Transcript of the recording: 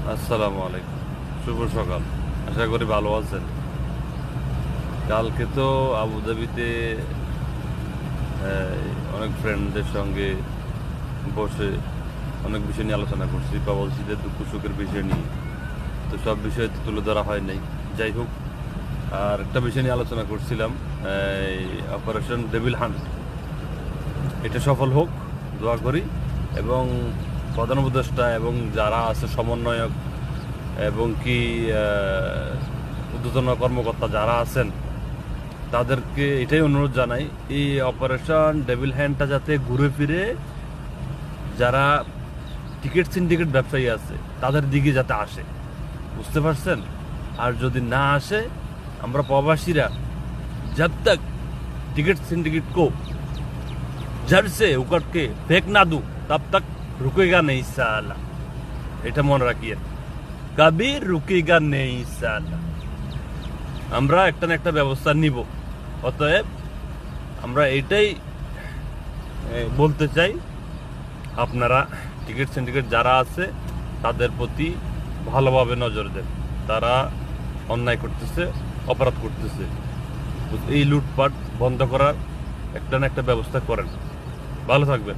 আসসালামু আলাইকুম, শুভ সকাল। আশা করি ভালো আছেন। কালকে তো আবুধাবিতে অনেক ফ্রেন্ডদের সঙ্গে বসে অনেক বিষয় নিয়ে আলোচনা করছি, প্রবাসীদের দুঃখ সুখের বিষয় নিয়ে। তো সব বিষয় তো তুলে ধরা হয় নাই, যাই হোক। আর একটা বিষয় নিয়ে আলোচনা করছিলাম, অপারেশন ডেভিল হান্ট, এটা সফল হোক দোয়া করি। এবং প্রধান উপদেষ্টা এবং যারা আছে সমন্বয়ক এবং কি ঊর্ধ্বতন কর্মকর্তা যারা আছেন তাদেরকে এটাই অনুরোধ জানাই, এই অপারেশন ডেভিল হ্যান্ডটা যাতে ঘুরে ফিরে যারা টিকিট সিন্ডিকেট ব্যবসায়ী আছে তাদের দিকে যাতে আসে, বুঝতে পারছেন? আর যদি না আসে, আমরা প্রবাসীরা जब तक टिकट सिंडिकेट को जड़ से उकड़ के फेंक ना दूं तब तक रुकेगा नहीं साला। এটা মনে রাখিয়ে, কবি রুকেগা নেই সালা। আমরা একটা না একটা ব্যবস্থা নিব। অতএব আমরা এটাই বলতে চাই, আপনারা টিকিট সিন্ডিকেট যারা আছে তাদের প্রতি ভালোভাবে নজর দেন। তারা অন্যায় করতেছে, অপরাধ করতেছে। এই লুটপাট বন্ধ করার একটা না একটা ব্যবস্থা করেন। ভালো থাকবেন।